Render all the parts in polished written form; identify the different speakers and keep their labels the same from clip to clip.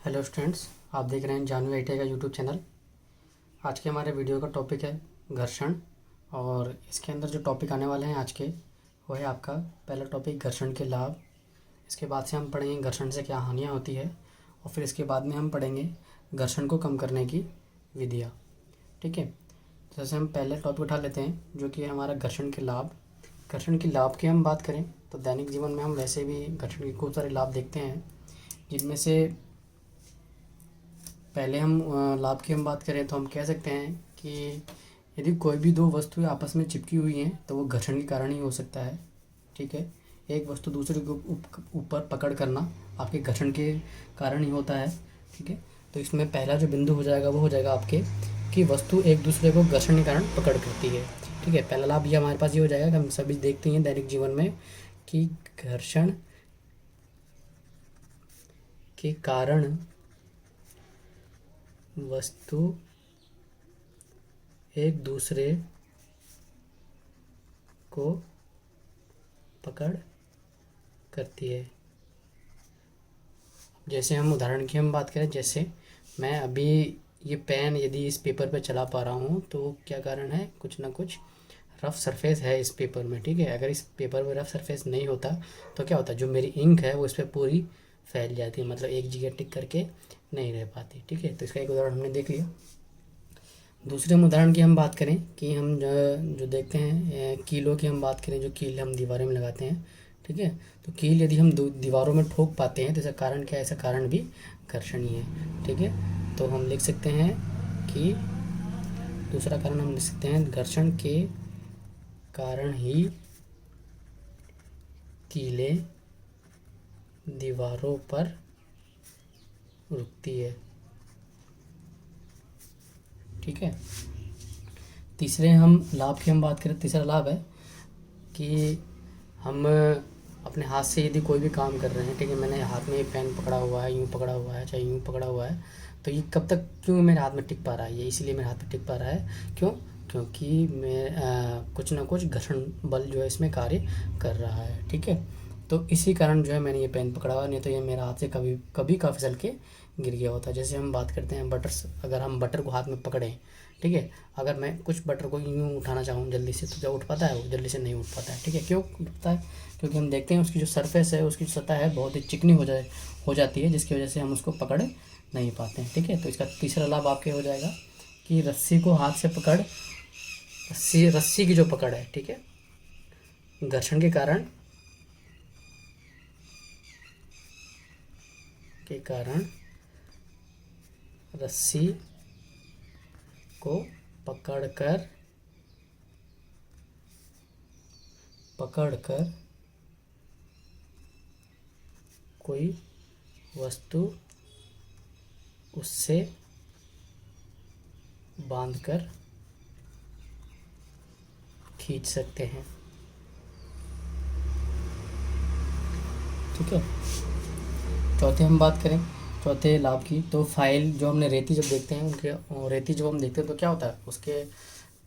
Speaker 1: Hello students, आप देख रहे हैं जानवी आईटीआई का यूट्यूब चैनल। आज के हमारे वीडियो का टॉपिक है घर्षण। और इसके अंदर जो टॉपिक आने वाले हैं आज के, वो है आपका पहला टॉपिक घर्षण के लाभ। इसके बाद से हम पढ़ेंगे घर्षण से क्या हानियाँ होती है, और फिर इसके बाद में हम पढ़ेंगे घर्षण को कम करने की विधियाँ। ठीक है, तो जैसे हम पहले टॉपिक उठा लेते हैं जो कि हमारा घर्षण के लाभ। घर्षण के लाभ की हम बात करें तो दैनिक जीवन में हम वैसे भी घर्षण के खूब सारे लाभ देखते हैं, जिनमें से पहले हम लाभ की हम बात करें तो हम कह सकते हैं कि यदि कोई भी दो वस्तुएं आपस में चिपकी हुई हैं तो वो घर्षण के कारण ही हो सकता है। ठीक है, एक वस्तु दूसरे के ऊपर पकड़ करना आपके घर्षण के कारण ही होता है। ठीक है, तो इसमें पहला जो बिंदु हो जाएगा वो हो जाएगा आपके कि वस्तु एक दूसरे को घर्षण के कारण पकड़ करती है। ठीक है, पहला लाभ ये हमारे पास ये हो जाएगा कि हम सभी देखते हैं दैनिक जीवन में कि घर्षण के कारण वस्तु एक दूसरे को पकड़ करती है। जैसे हम उदाहरण की हम बात करें, जैसे मैं अभी ये पेन यदि इस पेपर पे चला पा रहा हूँ तो क्या कारण है, कुछ ना कुछ रफ़ सरफेस है इस पेपर में। ठीक है, अगर इस पेपर में रफ़ सरफेस नहीं होता तो क्या होता, जो मेरी इंक है वो इस पर पूरी फैल जाती है, मतलब एक जगह टिक करके नहीं रह पाती। ठीक है, तो इसका एक उदाहरण हमने देख लिया। दूसरे उदाहरण की हम बात करें कि हम जो देखते हैं कीलों की हम बात करें, जो कील हम दीवारों में लगाते हैं। ठीक है, तो कील यदि हम दीवारों में ठोक पाते हैं तो इसका कारण क्या है, इसका कारण भी घर्षण ही है। ठीक है, तो हम लिख सकते हैं कि दूसरा कारण हम लिख सकते हैं घर्षण के कारण ही कीलें दीवारों पर रुकती है। ठीक है, तीसरे हम लाभ की हम बात करें, तीसरा लाभ है कि हम अपने हाथ से यदि कोई भी काम कर रहे हैं, ठीक है, मैंने हाथ में पेन पकड़ा हुआ है, यूँ पकड़ा हुआ है, चाहे यूँ पकड़ा हुआ है, तो ये कब तक क्यों मेरे हाथ में टिक पा रहा है, ये इसलिए मेरे हाथ में टिक पा रहा है। क्यों? क्योंकि मैं कुछ ना कुछ घर्षण बल जो है इसमें कार्य कर रहा है। ठीक है, तो इसी कारण जो है मैंने ये पेन पकड़ा हुआ, नहीं तो ये मेरा हाथ से कभी कभी का फिसल के गिर गया होता। जैसे हम बात करते हैं बटर्स, अगर हम बटर को हाथ में पकड़ें, ठीक है, अगर मैं कुछ बटर को यूँ उठाना चाहूँ जल्दी से, तो क्या उठ पाता है? वो जल्दी से नहीं उठ पाता है। ठीक है, क्यों उठता है? क्योंकि हम देखते हैं उसकी जो सरफेस है, उसकी जो सतह है बहुत ही चिकनी हो जाती है, जिसकी वजह से हम उसको पकड़ नहीं पाते हैं। ठीक है, तो इसका तीसरा लाभ आपके हो जाएगा कि रस्सी को हाथ से पकड़, रस्सी की जो पकड़ है, ठीक है, घर्षण के कारण रस्सी को पकड़कर कोई वस्तु उससे बांधकर खींच सकते हैं। ठीक है, चौथे हम बात करें चौथे लाभ की, तो फाइल जो हमने रेती जब देखते हैं उनके रेती जब हम देखते हैं तो क्या होता है, उसके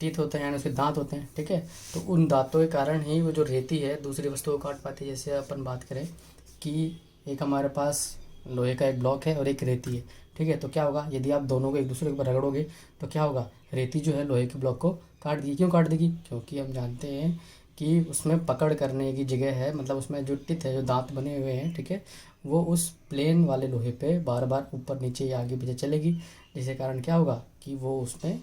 Speaker 1: टीथ होते हैं, यानी उसके दांत होते हैं। ठीक है, तो उन दांतों के कारण ही वो जो रेती है दूसरी वस्तु को काट पाती है। जैसे अपन बात करें कि एक हमारे पास लोहे का एक ब्लॉक है और एक रेती है। ठीक है, तो क्या होगा, यदि आप दोनों को एक दूसरे के ऊपर रगड़ोगे तो क्या होगा, रेती जो है लोहे के ब्लॉक को काट देगी। क्यों काट देगी? क्योंकि हम जानते हैं कि उसमें पकड़ करने की जगह है, मतलब उसमें जो टिथ है, जो दांत बने हुए हैं, ठीक है, वो उस प्लेन वाले लोहे पे बार बार ऊपर नीचे या आगे पीछे चलेगी, जिसके कारण क्या होगा कि वो उसमें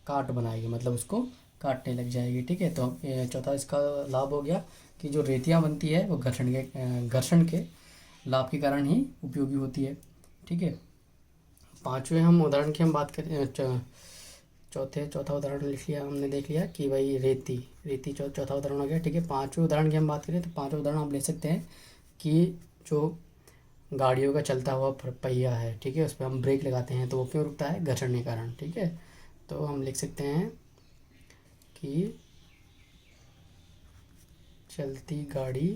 Speaker 1: काट बनाएगी, मतलब उसको काटने लग जाएगी। ठीक है, तो चौथा इसका लाभ हो गया कि जो रेतियाँ बनती है वो घर्षण के लाभ के कारण ही उपयोगी होती है। ठीक है, पांचवें हम उदाहरण की हम बात करें, चौथा उदाहरण लिख लिया हमने, देख लिया कि भाई रेती चौथा उदाहरण हो गया। ठीक है, पांचवें उदाहरण की हम बात करें तो पांचवें उदाहरण हम ले सकते हैं कि जो गाड़ियों का चलता हुआ पहिया है, ठीक है, उस पर हम ब्रेक लगाते हैं तो वो क्यों रुकता है? घर्षण के कारण। ठीक है, तो हम लिख सकते हैं कि चलती गाड़ी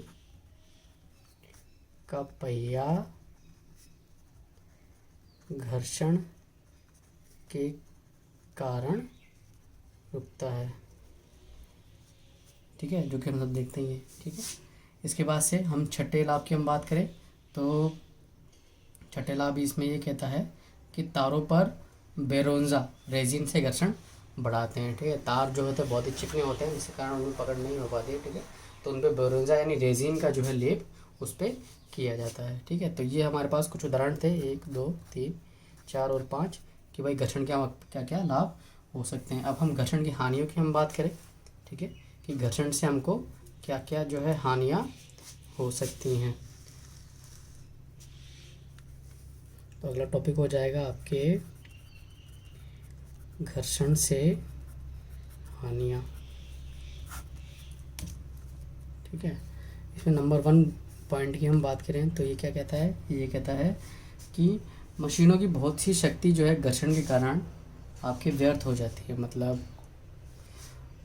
Speaker 1: का पहिया घर्षण के कारण रुकता है। ठीक है, जो कि हम सब देखते ही हैं। ठीक है, इसके बाद से हम छठे लाभ की हम बात करें तो छठे लाभ इसमें ये कहता है कि तारों पर बेरोंजा रेजिन से घर्षण बढ़ाते हैं। ठीक है, तार जो होते हैं बहुत ही चिकने होते हैं, जिसके कारण उनमें पकड़ नहीं हो पाती है। ठीक है, तो उन पर बेरोंजा यानी रेजिन का जो है लेप उस पर किया जाता है। ठीक है, तो ये हमारे पास कुछ उदाहरण थे 1 2 3 4 और 5 कि भाई घर्षण क्या क्या क्या लाभ हो सकते हैं। अब हम घर्षण की हानियों की हम बात करें। ठीक है, कि घर्षण से हमको क्या क्या जो है हानियाँ हो सकती हैं। तो अगला टॉपिक हो जाएगा आपके घर्षण से हानियाँ। ठीक है, इसमें नंबर 1 पॉइंट की हम बात करें तो ये क्या कहता है, ये कहता है कि मशीनों की बहुत सी शक्ति जो है घर्षण के कारण आपके व्यर्थ हो जाती है, मतलब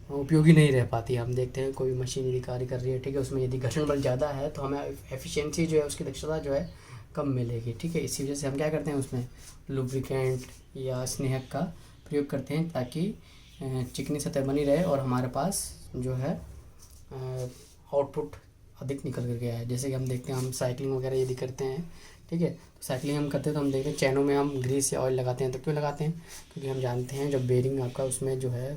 Speaker 1: उपयोगी नहीं रह पाती। हम देखते हैं कोई मशीन यदि कार्य कर रही है, ठीक है, उसमें यदि घर्षण बल ज़्यादा है तो हमें एफिशिएंसी जो है उसकी दक्षता जो है कम मिलेगी। ठीक है, इसी वजह से हम क्या करते हैं उसमें लुब्रिकेंट या स्नेहक का प्रयोग करते हैं ताकि चिकनी सतह बनी रहे और हमारे पास जो है आउटपुट अधिक निकल कर गया है। जैसे कि हम देखते हैं हम साइकिलिंग वगैरह यदि करते हैं, ठीक है, तो साइकिलिंग हम करते हैं तो हम देखते हैं चैनों में हम ग्रीस या ऑयल लगाते हैं। तो क्यों लगाते हैं, क्योंकि हम जानते हैं जब बेरिंग आपका उसमें जो है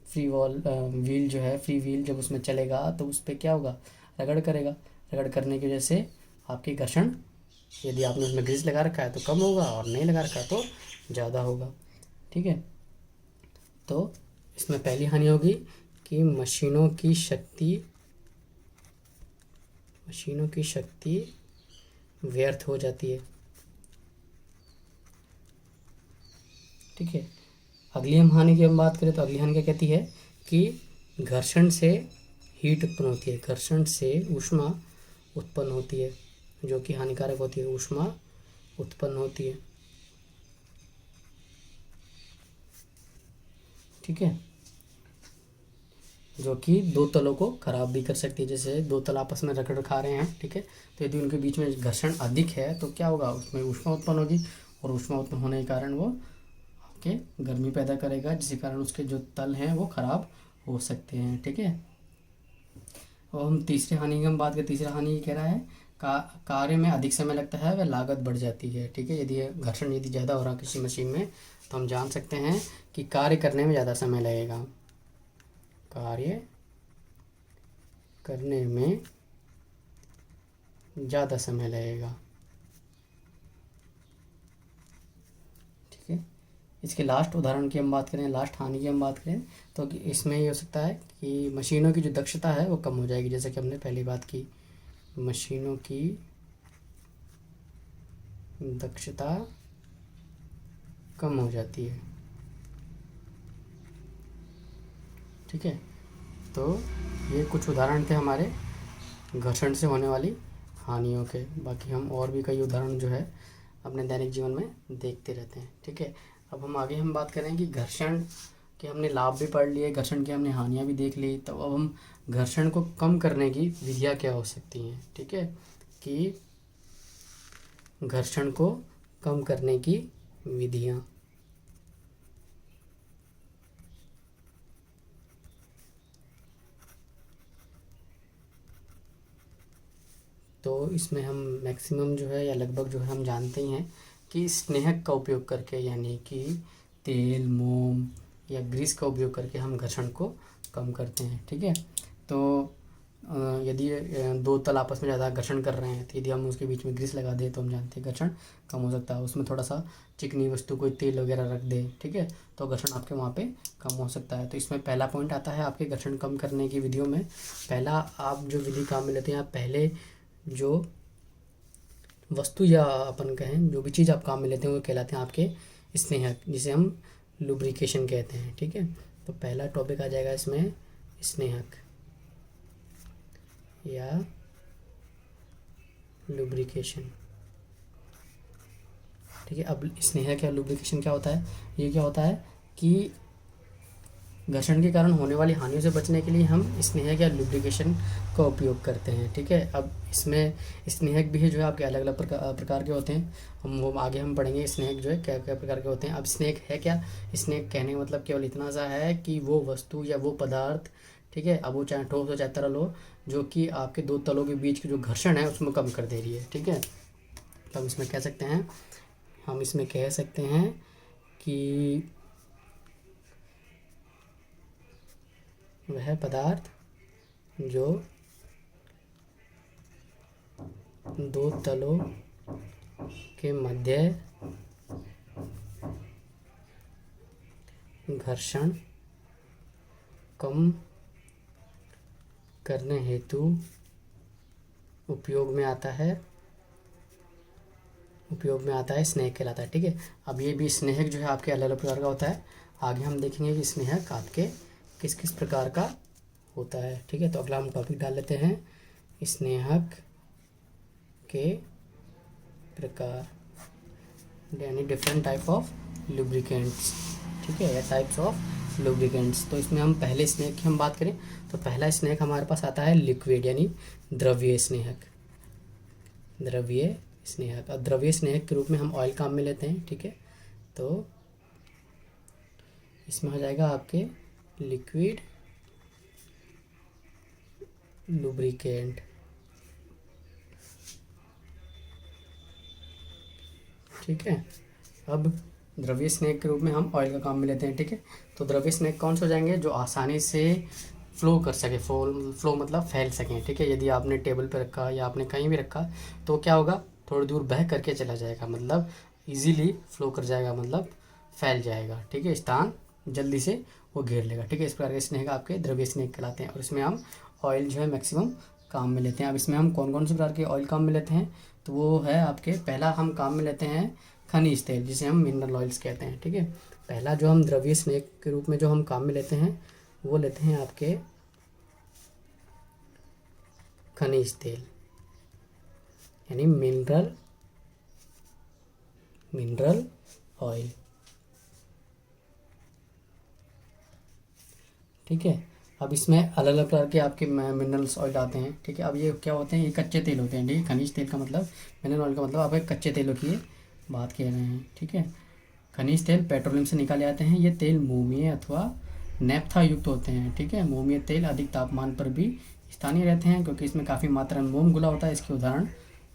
Speaker 1: फ्री व्हील जो है फ्री व्हील जब उसमें चलेगा तो उस पर क्या होगा, रगड़ करेगा। रगड़ करने की वजह से आपकी घर्षण, यदि आपने उसमें ग्रीस लगा रखा है तो कम होगा और नहीं लगा रखा है तो ज़्यादा होगा। ठीक है, तो इसमें पहली हानि होगी कि मशीनों की शक्ति व्यर्थ हो जाती है। ठीक है, अगली हम हानि की हम बात करें तो अगली हानि क्या कहती है कि घर्षण से हीट उत्पन्न होती है, घर्षण से ऊष्मा उत्पन्न होती है, जो कि हानिकारक होती है, ऊष्मा उत्पन्न होती है। ठीक है, जो कि दो तलों को खराब भी कर सकती है। जैसे दो तल आपस में रगड़ खा रहे हैं, ठीक है, तो यदि उनके बीच में घर्षण अधिक है तो क्या होगा, उसमें ऊष्मा उत्पन्न होगी और ऊष्मा उत्पन्न होने के कारण वो आपके गर्मी पैदा करेगा, जिसके कारण उसके जो तल हैं वो खराब हो सकते हैं। ठीक है, और हम तीसरी हानि की हम बात करें, तीसरा हानि ये कह रहा है कार्य में अधिक समय लगता है व लागत बढ़ जाती है। ठीक है, यदि घर्षण यदि ज़्यादा हो रहा है किसी मशीन में तो हम जान सकते हैं कि कार्य करने में ज़्यादा समय लगेगा, कार्य करने में ज़्यादा समय लगेगा। ठीक है, इसके लास्ट उदाहरण की हम बात करें, लास्ट हानि की हम बात करें तो इसमें ये हो सकता है कि मशीनों की जो दक्षता है वो कम हो जाएगी। जैसे कि हमने पहली बात की, मशीनों की दक्षता कम हो जाती है। ठीक है, तो ये कुछ उदाहरण थे हमारे घर्षण से होने वाली हानियों के। बाकी हम और भी कई उदाहरण जो है अपने दैनिक जीवन में देखते रहते हैं। ठीक है, अब हम आगे हम बात करें कि घर्षण के हमने लाभ भी पढ़ लिए, घर्षण की हमने हानियाँ भी देख ली, तो अब हम घर्षण को कम करने की विधियाँ क्या हो सकती हैं। ठीक है, कि घर्षण को कम करने की विधियाँ, तो इसमें हम मैक्सिमम जो है या लगभग जो है हम जानते ही हैं कि स्नेहक का उपयोग करके, यानी कि तेल, मोम या ग्रीस का उपयोग करके हम घर्षण को कम करते हैं। ठीक है, तो यदि दो तल आपस में ज़्यादा घर्षण कर रहे हैं तो यदि हम उसके बीच में ग्रीस लगा दें तो हम जानते हैं घर्षण कम हो सकता है। उसमें थोड़ा सा चिकनी वस्तु, कोई तेल वगैरह रख दें, ठीक है, तो घर्षण आपके वहाँ पे कम हो सकता है। तो इसमें पहला पॉइंट आता है आपके घर्षण कम करने की विधियों में। पहला आप जो विधि काम में लेते हैं, आप पहले जो वस्तु या अपन कहें जो भी चीज़ आप काम में लेते हैं वो कहलाते हैं आपके स्नेहक, जिसे हम लुब्रिकेशन कहते हैं। ठीक है, तो पहला टॉपिक आ जाएगा इसमें स्नेहक या लुब्रिकेशन। ठीक है, अब स्नेहक या लुब्रिकेशन क्या होता है, ये क्या होता है कि घर्षण के कारण होने वाली हानियों से बचने के लिए हम स्नेहक या लुब्रिकेशन का उपयोग करते हैं। ठीक है, अब इसमें स्नेहक भी है जो है आपके अलग अलग प्रकार के होते हैं, हम वो आगे हम पढ़ेंगे स्नेहक जो है क्या क्या प्रकार के होते हैं। अब स्नेहक है क्या, स्नेहक कहने का मतलब केवल इतना सा है कि वो वस्तु या वो पदार्थ, ठीक है, अब वो चाहे ठोस हो चाहे तरल हो, जो कि आपके दो तलों के बीच की जो घर्षण है उसमें कम कर दे रही है। ठीक है, तो हम इसमें कह सकते हैं कि वह पदार्थ जो दो तलों के मध्य घर्षण कम करने हेतु उपयोग में आता है स्नेहक कहलाता है। ठीक है, अब ये भी स्नेहक जो है आपके अलग अलग प्रकार का होता है। आगे हम देखेंगे कि स्नेहक आपके किस किस प्रकार का होता है। ठीक है, तो अगला हम टॉपिक डाल लेते हैं, स्नेहक के प्रकार, यानी डिफरेंट टाइप ऑफ लुब्रिकेंट्स। ठीक है, या टाइप्स ऑफ लुब्रिकेंट्स। तो इसमें हम पहले स्नेहक की हम बात करें तो पहला स्नेहक हमारे पास आता है लिक्विड, यानी द्रव्य स्नेहक। अब द्रव्य स्नेहक के रूप में हम ऑयल काम में लेते हैं। ठीक है, तो इसमें हो जाएगा आपके लिक्विड लुब्रिकेंट। ठीक है, अब द्रव्य स्नेहक के रूप में हम ऑयल का काम में लेते हैं। ठीक है, तो द्रव्य स्नेहक कौन से हो जाएंगे, जो आसानी से फ्लो कर सके, फ्लो मतलब फैल सकें। ठीक है, यदि आपने टेबल पे रखा या आपने कहीं भी रखा तो क्या होगा, थोड़ी दूर बह करके चला जाएगा, मतलब इजीली फ्लो कर जाएगा, मतलब फैल जाएगा। ठीक है, स्थान जल्दी से वो घेर लेगा। ठीक है, इस प्रकार के स्नेहक आपके द्रव्य स्नेहक कहलाते हैं और इसमें हम ऑयल जो है मैक्सिमम काम में लेते हैं। अब इसमें हम कौन कौन से प्रकार के ऑयल काम में लेते हैं, तो वो है आपके, पहला हम काम में लेते हैं खनिज तेल, जिसे हम मिनरल ऑयल्स कहते हैं। ठीक है, पहला जो हम द्रव्य स्नेहक के रूप में जो हम काम में लेते हैं वो लेते हैं आपके खनिज तेल, यानी मिनरल ऑयल। ठीक है, अब इसमें अलग अलग प्रकार के आपके मिनरल्स ऑयल आते हैं। ठीक है, अब ये क्या होते हैं, ये कच्चे तेल होते हैं। ठीक है, खनिज तेल का मतलब, मिनरल ऑयल का मतलब आप एक कच्चे तेलों की बात कह रहे हैं। ठीक है, खनिज तेल पेट्रोलियम से निकाले जाते हैं। ये तेल मोमीय अथवा नैप्था युक्त होते हैं। ठीक है, मोमीय तेल अधिक तापमान पर भी स्थानीय रहते हैं क्योंकि इसमें काफ़ी मात्रा में मोम घुला होता है। इसके उदाहरण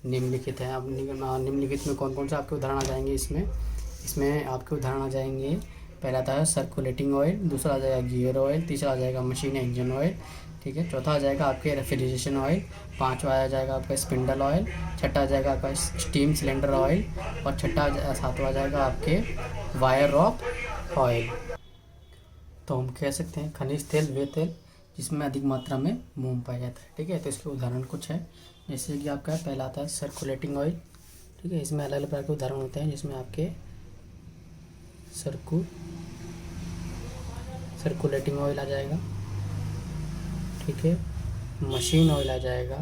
Speaker 1: निम्नलिखित हैं। अब निम्नलिखित में कौन कौन से आपके उदाहरण आ जाएंगे, इसमें आपके उदाहरण आ जाएंगे, पहला आता है सर्कुलेटिंग ऑयल, दूसरा आ जाएगा गियर ऑयल, तीसरा आ जाएगा मशीन इंजन ऑयल। ठीक है, चौथा आ जाएगा आपके रेफ्रिजरेशन ऑयल, पांचवा आ जाएगा आपका स्पिंडल ऑयल, छठा आ जाएगा आपका स्टीम सिलेंडर ऑयल और सातवां आ जाएगा आपके वायर रॉक ऑयल। तो हम कह सकते हैं खनिज तेल वे तेल जिसमें अधिक मात्रा में मोम पाया जाता है। ठीक है, तो इसके उदाहरण कुछ है, जैसे कि आपका पहला आता है सर्कुलेटिंग ऑयल। ठीक है, इसमें अलग अलग प्रकार के उदाहरण होते हैं, जिसमें आपके सर्कुलेटिंग ऑयल आ जाएगा। ठीक है, मशीन ऑयल आ जाएगा।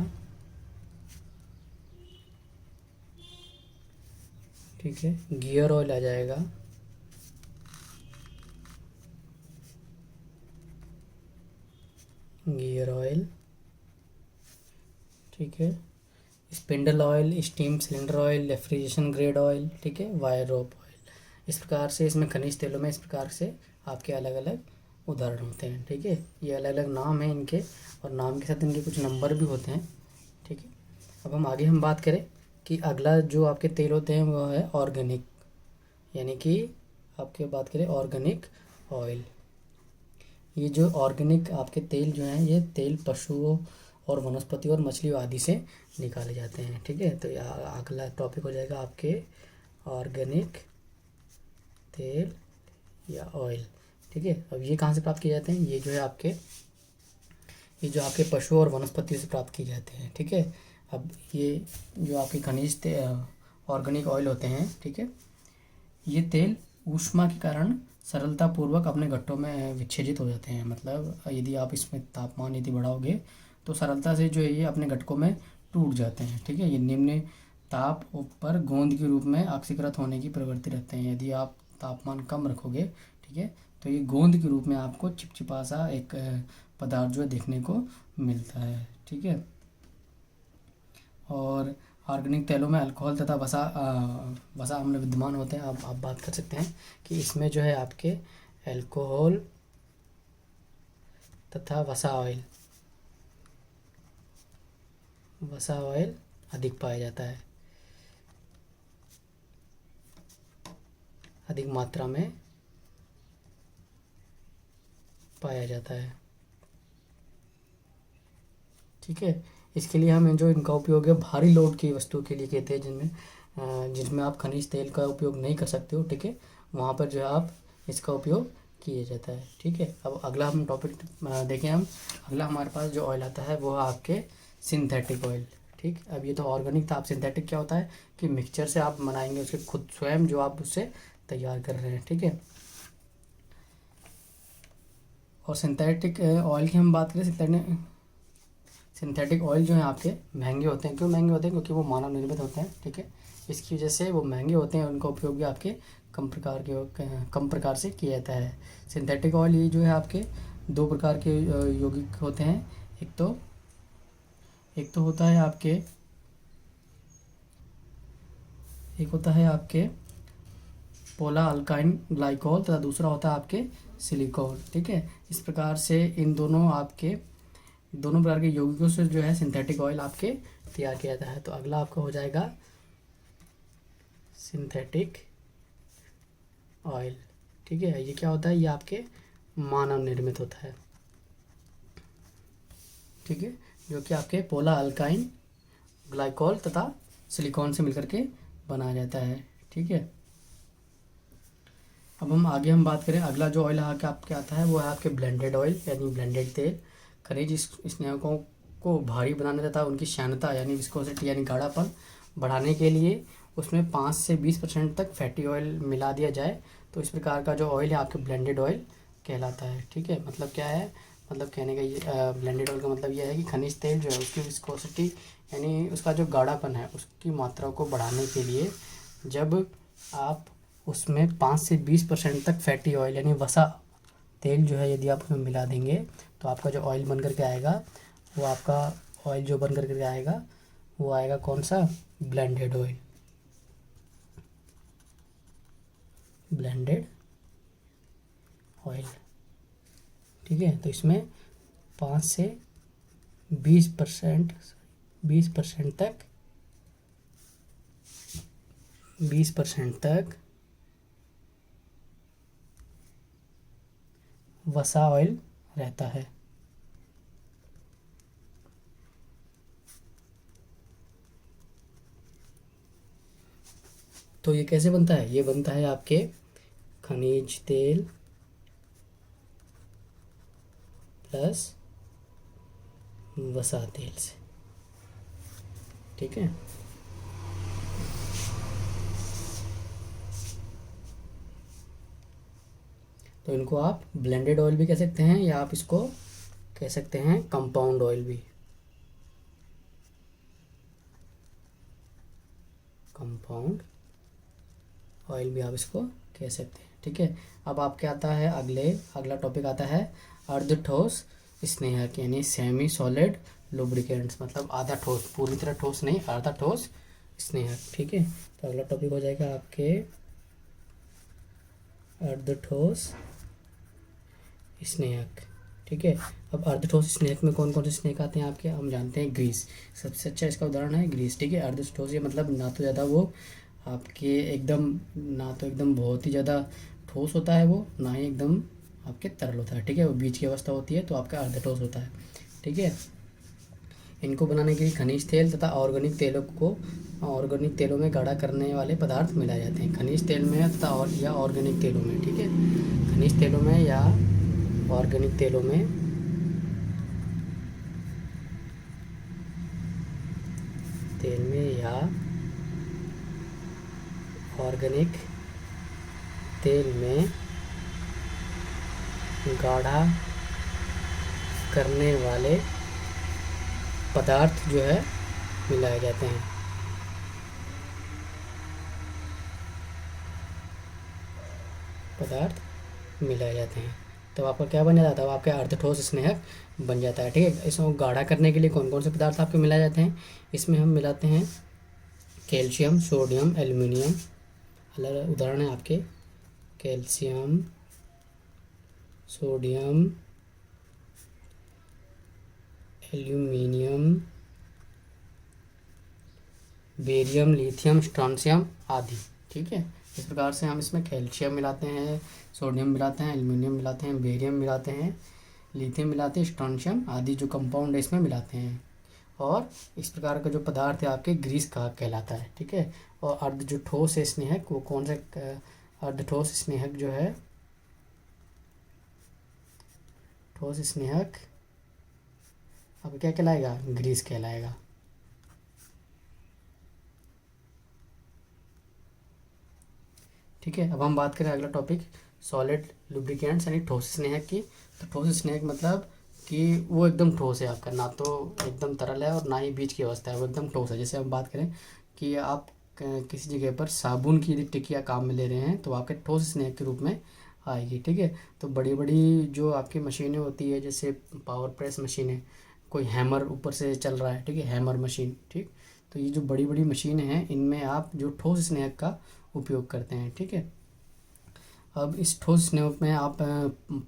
Speaker 1: ठीक है, गियर ऑयल आ जाएगा। Gear oil. ठीक है, spindle oil, steam cylinder oil, refrigeration grade oil. ठीक है, वायर रोप ऑयल। इस प्रकार से इसमें खनिज तेलों में इस प्रकार से आपके अलग अलग उदाहरण होते हैं। ठीक है, ये अलग अलग नाम हैं इनके और नाम के साथ इनके कुछ नंबर भी होते हैं। ठीक है, अब हम आगे बात करें कि अगला जो आपके तेल होते हैं वो है ऑर्गेनिक, यानी कि आपके बात करें ऑर्गेनिक ऑयल। ये जो ऑर्गेनिक आपके तेल जो हैं, ये तेल पशुओं और वनस्पति और मछली आदि से निकाले जाते हैं। ठीक है, तो अगला टॉपिक हो जाएगा आपके ऑर्गेनिक तेल या ऑयल। ठीक है, अब ये कहाँ से प्राप्त किए जाते हैं, ये जो आपके पशु और वनस्पति से प्राप्त किए जाते हैं। ठीक है, अब ये जो आपके खनिज ऑर्गेनिक ऑयल होते हैं, ठीक है, ये तेल ऊष्मा के कारण सरलतापूर्वक अपने गट्ठों में विच्छेदित हो जाते हैं। मतलब यदि आप इसमें तापमान यदि बढ़ाओगे तो सरलता से जो है ये अपने घटकों में टूट जाते हैं। ठीक है, ये निम्न ताप पर गोंद के रूप में ऑक्सीकृत होने की प्रवृत्ति रखते हैं। यदि आप तापमान कम रखोगे, ठीक है, तो ये गोंद के रूप में आपको चिपचिपा सा एक पदार्थ जो है देखने को मिलता है। ठीक है, और ऑर्गेनिक तेलों में अल्कोहल तथा वसा अम्ल विद्यमान होते हैं। आप बात कर सकते हैं कि इसमें जो है आपके अल्कोहल तथा वसा ऑयल अधिक पाया जाता है। अधिक मात्रा में पाया जाता है। ठीक है, इसके लिए हमें जो इनका उपयोग है भारी लोड की वस्तु के लिए कहते हैं, जिनमें आप खनिज तेल का उपयोग नहीं कर सकते हो। ठीक है, वहाँ पर जो है आप इसका उपयोग किया जाता है। ठीक है, अब अगला हम टॉपिक देखें। हम अगला हमारे पास जो ऑयल आता है वो है आपके सिंथेटिक ऑयल। ठीक, अब ये तो ऑर्गेनिक था। आप सिंथेटिक क्या होता है कि मिक्सचर से आप बनाएंगे, उसके खुद स्वयं जो आप उससे तैयार कर रहे हैं। ठीक है, और सिंथेटिक ऑयल की हम बात करें, सिंथेटिक ऑयल जो है आपके महंगे होते हैं। क्यों महंगे होते हैं? क्योंकि वो मानव निर्मित होते हैं। ठीक है, इसकी वजह से वो महंगे होते हैं। उनका उपयोग भी आपके कम प्रकार से किया जाता है। सिंथेटिक ऑयल ये जो है आपके दो प्रकार के यौगिक होते हैं। एक तो होता है आपके पोला अल्काइन ग्लाइकोल तथा दूसरा होता है आपके सिलिकॉन। ठीक है, इस प्रकार से इन दोनों प्रकार के यौगिकों से जो है सिंथेटिक ऑयल आपके तैयार किया जाता है। तो अगला आपका हो जाएगा सिंथेटिक ऑयल। ठीक है, ये क्या होता है? ये आपके मानव निर्मित होता है। ठीक है, जो कि आपके पोला अल्काइन ग्लाइकोल तथा सिलिकॉन से मिलकर के बनाया जाता है। ठीक है, अब हम बात करें। अगला जो ऑयल आपके आता है वो है आपके ब्लेंडेड ऑयल, यानी ब्लेंडेड तेल। खनिज स्नेहकों को भारी बनाने तथा उनकी श्यानता यानी विस्कोसिटी यानी गाढ़ापन बढ़ाने के लिए उसमें 5 से 20% तक फैटी ऑयल मिला दिया जाए तो इस प्रकार का जो ऑयल है आपके ब्लेंडेड ऑयल कहलाता है। ठीक है, मतलब क्या है? मतलब कहने का ये ब्लेंडेड ऑयल का मतलब ये है कि खनिज तेल जो है उसकी विस्कोसिटी यानी उसका जो गाढ़ापन है उसकी मात्रा को बढ़ाने के लिए जब आप उसमें 5 से 20% तक फैटी ऑयल यानी वसा तेल जो है यदि आप उसमें मिला देंगे तो आपका जो ऑयल बन करके आएगा वो आपका ऑयल जो बन करके आएगा वो आएगा कौन सा? Blended oil. Blended oil. ठीक है, तो इसमें 5 से 20% तक वसा ऑयल रहता है। तो ये कैसे बनता है? ये बनता है आपके खनिज तेल प्लस वसा तेल से। ठीक है, तो इनको आप ब्लेंडेड ऑयल भी कह सकते हैं या आप इसको कह सकते हैं कंपाउंड ऑयल भी। कंपाउंड ऑयल भी आप इसको कह सकते हैं। ठीक है, अब आपके आता है अगला टॉपिक आता है अर्ध ठोस स्नेहक यानी सेमी सॉलिड लुब्रिकेंट्स, मतलब आधा ठोस, पूरी तरह ठोस नहीं, आधा ठोस स्नेहक। ठीक है, तो अगला टॉपिक हो जाएगा आपके अर्ध ठोस स्नेहक। ठीक है, अब अर्ध ठोस स्नेहक में कौन कौन से स्नेहक आते हैं आपके? हम जानते हैं ग्रीस, सबसे अच्छा इसका उदाहरण है ग्रीस। ठीक है, अर्ध ठोस ये मतलब ना तो ज़्यादा वो आपके एकदम बहुत ही ज़्यादा ठोस होता है वो, ना ही एकदम आपके तरल होता है। ठीक है, वो बीच की अवस्था होती है तो आपका अर्ध ठोस होता है। ठीक है, इनको बनाने के लिए खनिज तेल तथा ऑर्गेनिक तेलों में गाढ़ा करने वाले पदार्थ मिलाए जाते हैं। खनिज तेल में तथा या ऑर्गेनिक तेलों में। ठीक है, खनिज तेलों में या ऑर्गेनिक तेलों में या ऑर्गेनिक तेल में गाढ़ा करने वाले पदार्थ जो है मिलाए जाते हैं। तब आपका क्या बन जाता है? तब आपके अर्ध ठोस स्नेहक बन जाता है। ठीक है, इसको गाढ़ा करने के लिए कौन कौन से पदार्थ आपके मिलाए जाते हैं? इसमें हम मिलाते हैं कैल्शियम, सोडियम, एल्युमिनियम। अलग उदाहरण है आपके calcium, sodium, aluminium, barium, lithium, strontium आदि। ठीक है। इस प्रकार से हम इसमें कैल्शियम मिलाते हैं, सोडियम मिलाते हैं, एल्युमिनियम मिलाते हैं, बेरियम मिलाते हैं, लिथियम मिलाते हैं, स्ट्रोंशियम आदि जो कंपाउंड है इसमें मिलाते हैं। और इस प्रकार का जो पदार्थ है आपके ग्रीस का कहलाता है। ठीक है। और अर्ध जो ठोस है स्नेहक, वो कौन सा अर्ध ठोस स्नेहक जो है, ठोस स्नेहक अब क्या कहलाएगा, ग्रीस कहलाएगा। ठीक है। अब हम बात करें अगला टॉपिक सॉलिड लुब्रिकेंट्स यानी ठोस स्नेहक की। तो ठोस स्नेहक मतलब कि वो एकदम ठोस है आपका, ना तो एकदम तरल है और ना ही बीच की अवस्था है, वो एकदम ठोस है। जैसे हम बात करें कि आप किसी जगह पर साबुन की यदि टिकिया काम में ले रहे हैं तो आपके ठोस स्नेहक के रूप में आएगी। ठीक है। तो बड़ी बड़ी जो आपकी मशीनें होती है, जैसे पावर प्रेस मशीनें, कोई हैमर ऊपर से चल रहा है, ठीक है, हैमर मशीन। ठीक। तो ये जो बड़ी बड़ी मशीनें हैं इनमें आप जो ठोस स्नेहक का उपयोग करते हैं। ठीक है। अब इस ठोस स्नेहक में आप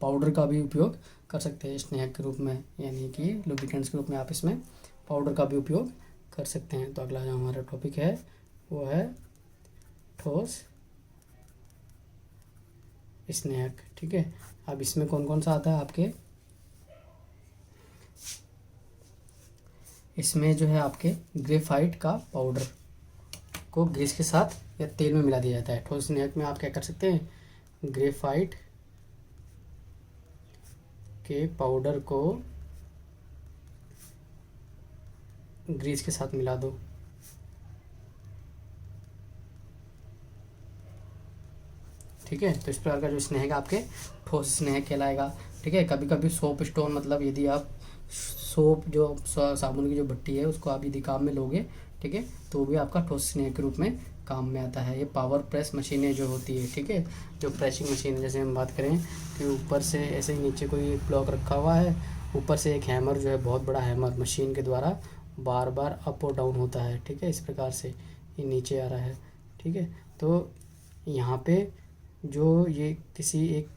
Speaker 1: पाउडर का भी उपयोग कर सकते हैं स्नेहक के रूप में, यानी कि लुब्रिकेंट्स के रूप में आप इसमें पाउडर का भी उपयोग कर सकते हैं। तो अगला जो हमारा टॉपिक है वो है ठोस स्नेहक। ठीक है। अब इसमें कौन कौन सा आता है आपके, इसमें जो है आपके ग्रेफाइट का पाउडर को ग्रीस के साथ या तेल में मिला दिया जाता है। ठोस स्नेहक में आप क्या कर सकते हैं, ग्रेफाइट के पाउडर को ग्रीस के साथ मिला दो। ठीक है। तो इस प्रकार का जो स्नेहक आपके ठोस स्नेहक कहलाएगा। ठीक है। कभी कभी सोप स्टोन, मतलब यदि आप सोप जो साबुन की जो भट्टी है उसको आप यदि काम में लोगे, ठीक है, तो भी आपका ठोस स्नेहक के रूप में काम में आता है। ये पावर प्रेस मशीनें जो होती है, ठीक है, जो प्रेसिंग मशीन, जैसे हम बात करें कि ऊपर से ऐसे ही नीचे कोई एक ब्लॉक रखा हुआ है, ऊपर से एक हैमर जो है, बहुत बड़ा हैमर मशीन के द्वारा बार बार अप और डाउन होता है। ठीक है। इस प्रकार से ये नीचे आ रहा है। ठीक है। तो यहाँ पे जो ये किसी एक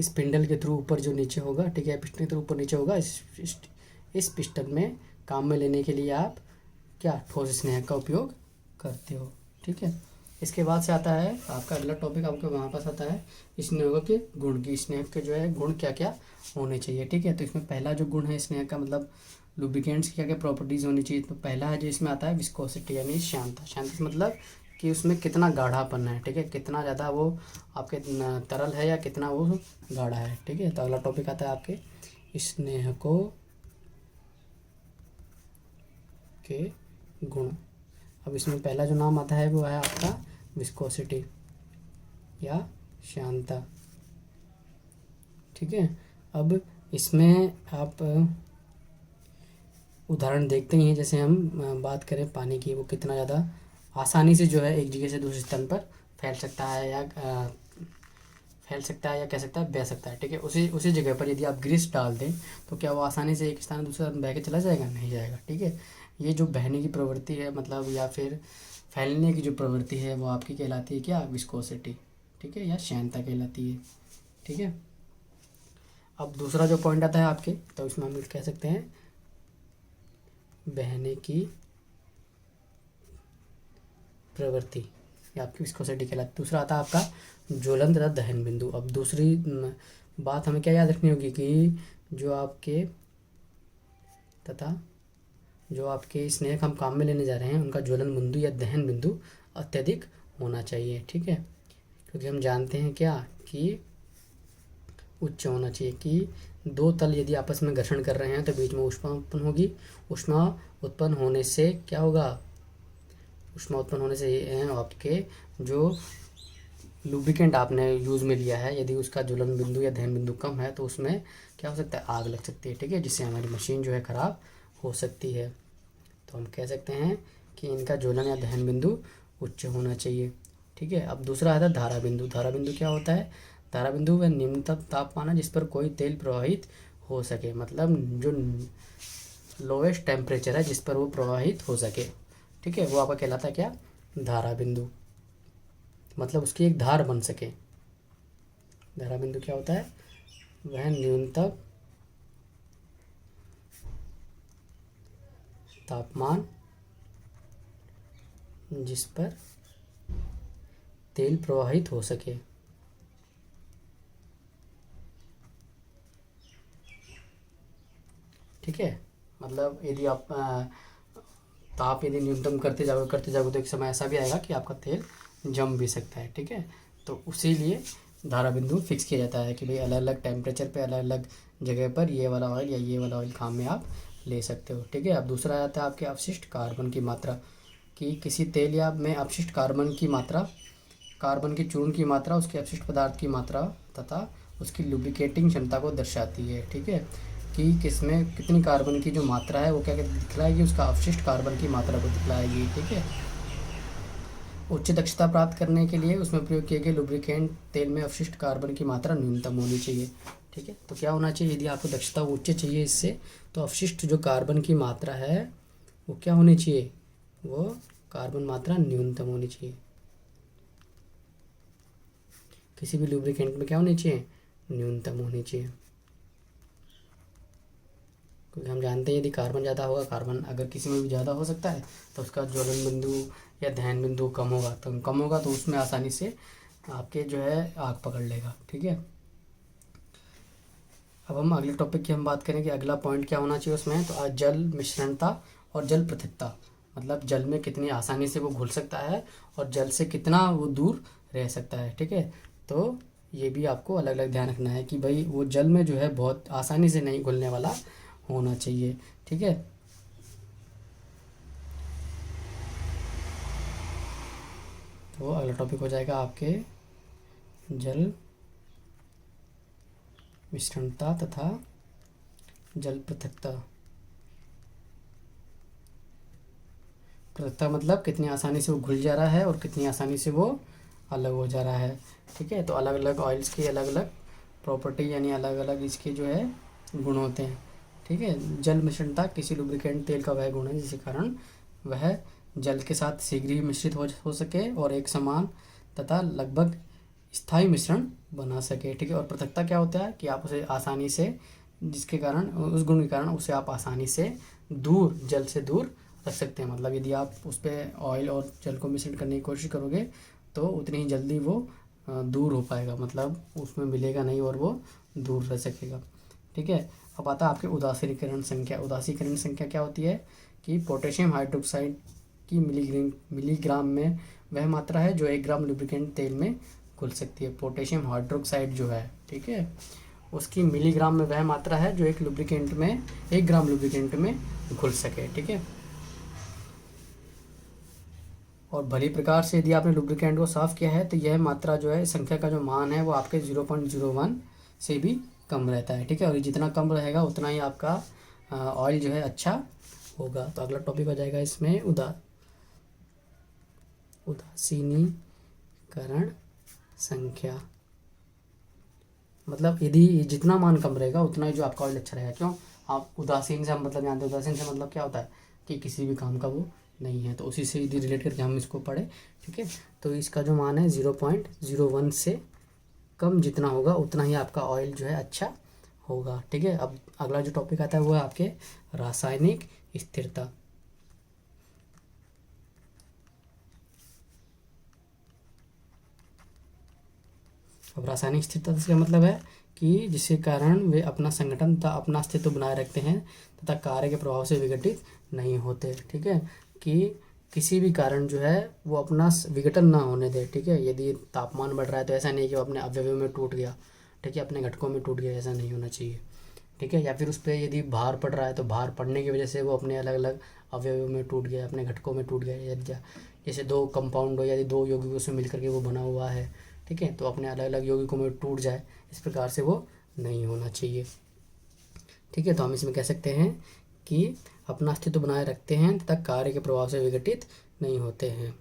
Speaker 1: स्पिंडल के थ्रू ऊपर जो नीचे होगा, ठीक है, पिस्टन के थ्रू ऊपर नीचे होगा, इस पिस्टन में काम में लेने के लिए आप क्या ठोस स्नेहक का उपयोग करते हो। ठीक है। इसके बाद से आता है आपका अगला टॉपिक, आपके वहाँ पास आता है स्नेहक के गुण की। स्नेहक के जो है गुण क्या क्या होने चाहिए। ठीक है। तो इसमें पहला जो गुण है स्नेहक का, मतलब लुब्रिकेंट्स की क्या क्या प्रॉपर्टीज़ होनी चाहिए। तो पहला है जो इसमें आता है विस्कोसिटी यानी श्यानता। श्यानता मतलब कि उसमें कितना गाढ़ापन है। ठीक है। कितना ज़्यादा वो आपके तरल है या कितना वो गाढ़ा है। ठीक है। तो अगला टॉपिक आता है आपके स्नेहकों के गुण। अब इसमें पहला जो नाम आता है वो है आपका विस्कोसिटी या श्यानता। ठीक है। अब इसमें आप उदाहरण देखते ही हैं, जैसे हम बात करें पानी की, वो कितना ज़्यादा आसानी से जो है एक जगह से दूसरे स्थान पर फैल सकता है या कह सकता है बह सकता है। ठीक है। उसी जगह पर यदि आप ग्रीस डाल दें तो क्या वो आसानी से एक स्थान से दूसरे स्थान बह के चला जाएगा, नहीं जाएगा। ठीक है। ये जो बहने की प्रवृत्ति है, मतलब या फिर फैलने की जो प्रवृत्ति है, वो आपकी कहलाती है क्या, विस्कोसिटी। ठीक है, या श्यानता कहलाती है। ठीक है। अब दूसरा जो पॉइंट आता है आपके, तो इसमें हम कह सकते हैं बहने की प्रवृत्ति या आपकी विस्कोसिटी कहलाती है। दूसरा आता है आपका ज्वलन तथा दहन बिंदु। अब दूसरी बात हमें क्या याद रखनी होगी कि जो आपके स्नेहक हम काम में लेने जा रहे हैं उनका ज्वलन बिंदु या दहन बिंदु अत्यधिक होना चाहिए। ठीक है। क्योंकि हम जानते हैं क्या कि उच्च होना चाहिए, कि दो तल यदि आपस में घर्षण कर रहे हैं तो बीच में ऊष्मा उत्पन्न होगी। ऊष्मा उत्पन्न होने से क्या होगा, ऊष्मा उत्पन्न होने से ये आपके जो लुब्रिकेंट आपने यूज़ में लिया है, यदि उसका ज्वलन बिंदु या दहन बिंदु कम है तो उसमें क्या हो सकता है, आग लग सकती है। ठीक है। जिससे हमारी मशीन जो है ख़राब हो सकती है। तो हम कह सकते हैं कि इनका ज्वलन या दहन बिंदु उच्च होना चाहिए। ठीक है। अब दूसरा आता है धारा बिंदु। धारा बिंदु क्या होता है, धारा बिंदु वह न्यूनतम तापमान है जिस पर कोई तेल प्रवाहित हो सके, मतलब जो लोएस्ट टेम्परेचर है जिस पर वो प्रवाहित हो सके। ठीक है। वो आपका कहलाता है क्या, धारा बिंदु, मतलब उसकी एक धार बन सके। धारा बिंदु क्या होता है, वह न्यूनतम तापमान जिस पर तेल प्रवाहित हो सके। ठीक है, मतलब यदि आप ताप यदि न्यूनतम करते जाओगे तो एक समय ऐसा भी आएगा कि आपका तेल जम भी सकता है। ठीक है, तो उसी लिए धारा बिंदु फिक्स किया जाता है कि भाई अलग अलग टेम्परेचर पे अलग अलग जगह पर ये वाला ऑयल या ये वाला ऑयल काम में आप ले सकते हो। ठीक है, अब दूसरा आता है आपके अवशिष्ट कार्बन की मात्रा, कि किसी तेल या में अवशिष्ट कार्बन की मात्रा, कार्बन की चूर्ण की मात्रा, उसके अपशिष्ट पदार्थ की मात्रा तथा उसकी लुब्रिकेटिंग क्षमता को दर्शाती है। ठीक है, कि किसमें कितनी कार्बन की जो मात्रा है वो क्या दिखलाएगी, उसका अपशिष्ट कार्बन की मात्रा को दिखलाएगी। ठीक है, उच्च दक्षता प्राप्त करने के लिए उसमें प्रयोग किए गए लुब्रिकेंट तेल में अपशिष्ट कार्बन की मात्रा न्यूनतम होनी चाहिए। ठीक है, तो क्या होना चाहिए, यदि आपको दक्षता उच्च चाहिए इससे, तो अपशिष्ट जो कार्बन की मात्रा है वो क्या होनी चाहिए, वो कार्बन मात्रा न्यूनतम होनी चाहिए। किसी भी लुब्रिकेंट में क्या होनी चाहिए, न्यूनतम होनी चाहिए, क्योंकि हम जानते हैं यदि कार्बन ज़्यादा होगा, कार्बन अगर किसी में भी ज़्यादा हो सकता है तो उसका ज्वलन बिंदु या दहन बिंदु कम होगा तो उसमें आसानी से आपके जो है आग पकड़ लेगा। ठीक है, अब हम अगले टॉपिक की हम बात करें कि अगला पॉइंट क्या होना चाहिए उसमें, तो जल मिश्रणता और जल पृथकता, मतलब जल में कितनी आसानी से वो घुल सकता है और जल से कितना वो दूर रह सकता है। ठीक है, तो ये भी आपको अलग अलग ध्यान रखना है कि भाई वो जल में जो है बहुत आसानी से नहीं घुलने वाला होना चाहिए। ठीक है, तो अगला टॉपिक हो जाएगा आपके जल मिश्रणता तथा जल पृथकता। पृथकता मतलब कितनी आसानी से वो घुल जा रहा है और कितनी आसानी से वो अलग हो जा रहा है। ठीक है, तो अलग अलग ऑयल्स की अलग अलग प्रॉपर्टी यानी अलग अलग इसके जो है गुण होते हैं। ठीक है, जल मिश्रणता किसी लुब्रिकेंट तेल का वह गुण है जिसके कारण वह जल के साथ शीघ्र ही मिश्रित हो सके और एक समान तथा लगभग स्थायी मिश्रण बना सके। ठीक है, और पृथकता क्या होता है कि आप उसे आसानी से, जिसके कारण उस गुण के कारण उसे आप आसानी से दूर, जल से दूर रख सकते हैं। मतलब यदि आप उस पर ऑयल और जल को मिश्रण करने की कोशिश करोगे तो उतनी ही जल्दी वो दूर हो पाएगा, मतलब उसमें मिलेगा नहीं और वो दूर रह सकेगा। ठीक है, अब आता है आपके उदासीकरण संख्या। उदासीकरण संख्या क्या होती है कि पोटेशियम हाइड्रोक्साइड की मिलीग्राम में वह मात्रा है जो 1 ग्राम लुब्रिकेंट तेल में घुल सकती है। पोटेशियम हाइड्रोक्साइड जो है, ठीक है, उसकी मिलीग्राम में वह मात्रा है जो 1 ग्राम लुब्रिकेंट में घुल सके। ठीक है, और भली प्रकार से यदि आपने लुब्रिकेंट को साफ़ किया है तो यह मात्रा जो है, संख्या का जो मान है वो आपके 0.01 से भी कम रहता है। ठीक है, और जितना कम रहेगा उतना ही आपका ऑयल जो है अच्छा होगा। तो अगला टॉपिक हो जाएगा इसमें उदासीनीकरण संख्या। मतलब यदि जितना मान कम रहेगा उतना ही जो आपका ऑयल अच्छा रहेगा। क्यों, आप उदासीन से हम मतलब जानते हैं, उदासीन से मतलब क्या होता है कि किसी भी काम का वो नहीं है, तो उसी से यदि रिलेट करके हम इसको पढ़े। ठीक है, तो इसका जो मान है 0.01 से कम जितना होगा उतना ही आपका ऑयल जो है अच्छा होगा। ठीक है, अब अगला जो टॉपिक आता है वो है आपके रासायनिक स्थिरता। अब रासायनिक स्थिरता से मतलब है कि जिसके कारण वे अपना संगठन तथा अपना अस्तित्व बनाए रखते हैं तथा कार्य के प्रभाव से विघटित नहीं होते। ठीक है, कि किसी भी कारण जो है वो अपना विघटन ना होने दे। ठीक है, यदि तापमान बढ़ रहा है तो ऐसा नहीं कि वो अपने अवयवों में टूट गया, ठीक है, अपने घटकों में टूट गया, ऐसा नहीं होना चाहिए। ठीक है, या फिर उस पर यदि भार पड़ रहा है तो भार पड़ने की वजह से वो अपने अलग अलग अवयवों में टूट गया, अपने घटकों में टूट गया। जैसे 2 कंपाउंड हो, यदि 2 यौगिकों से मिलकर के वो बना हुआ है, ठीक है, तो अपने अलग अलग यौगिकों में टूट जाए, इस प्रकार से वो नहीं होना चाहिए। ठीक है, तो हम इसमें कह सकते हैं कि अपना अस्तित्व बनाए रखते हैं तथा कार्य के प्रभाव से विघटित नहीं होते हैं।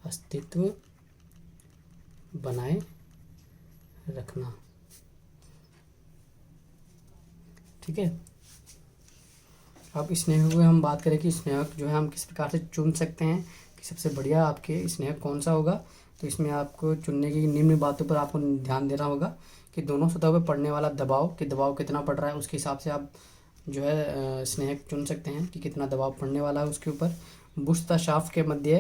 Speaker 1: अस्तित्व बनाए रखना। ठीक है, अब स्नेहक में हम बात करें कि स्नेहक जो है हम किस प्रकार से चुन सकते हैं कि सबसे बढ़िया आपके स्नेहक कौन सा होगा। तो इसमें आपको चुनने की निम्न बातों पर आपको ध्यान देना होगा कि दोनों सतहों पर पड़ने वाला दबाव कितना पड़ रहा है, उसके हिसाब से आप जो है स्नेहक चुन सकते हैं कि कितना दबाव पड़ने वाला है उसके ऊपर। बुश तथा शाफ्ट के मध्य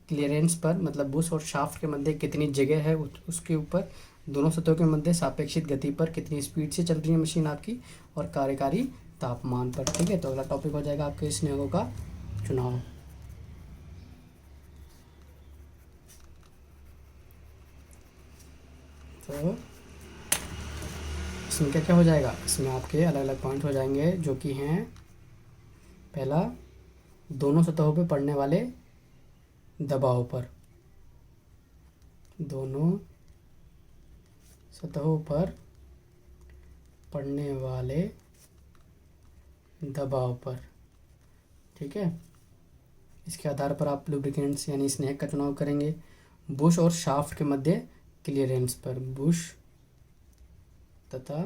Speaker 1: क्लियरेंस पर, मतलब बुश और शाफ्ट के मध्य कितनी जगह है उसके ऊपर। दोनों सतहों के मध्य सापेक्षित गति पर कितनी स्पीड से चल रही है मशीन आपकी, और कार्यकारी तापमान पर। ठीक है, तो अगला टॉपिक हो जाएगा आपके स्नेहकों का चुनाव। तो इसमें क्या क्या हो जाएगा, इसमें आपके अलग अलग पॉइंट हो जाएंगे, जो कि हैं पहला, दोनों सतहों पर पड़ने वाले दबाव पर, दोनों सतहों पर पड़ने वाले दबाव पर। ठीक है, इसके आधार पर आप लुब्रिकेंट्स यानी स्नेहक का चुनाव करेंगे। बुश और शाफ्ट के मध्य क्लियरेंस पर, बुश तथा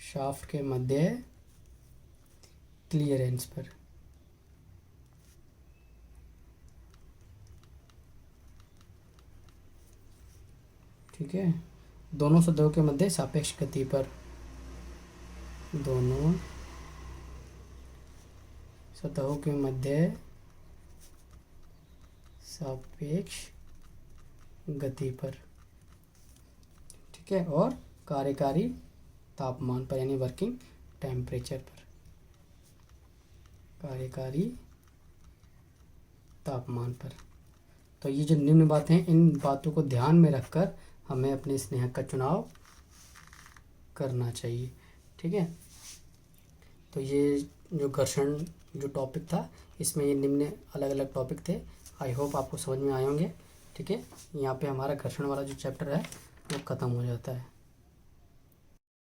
Speaker 1: शाफ्ट के मध्य क्लियरेंस पर। ठीक है, दोनों सतहों के मध्य सापेक्ष गति पर, दोनों सतहों के मध्य सापेक्ष गति पर। ठीक है, और कार्यकारी तापमान पर यानी वर्किंग टेम्परेचर पर, कार्यकारी तापमान पर। तो ये जो निम्न बातें हैं, इन बातों को ध्यान में रखकर हमें अपने स्नेहक का चुनाव करना चाहिए। ठीक है, तो ये जो घर्षण जो टॉपिक था, इसमें ये निम्न अलग अलग टॉपिक थे। आई होप आपको समझ में आए होंगे। ठीक है, यहाँ पे हमारा घर्षण वाला जो चैप्टर है वो ख़त्म हो जाता है।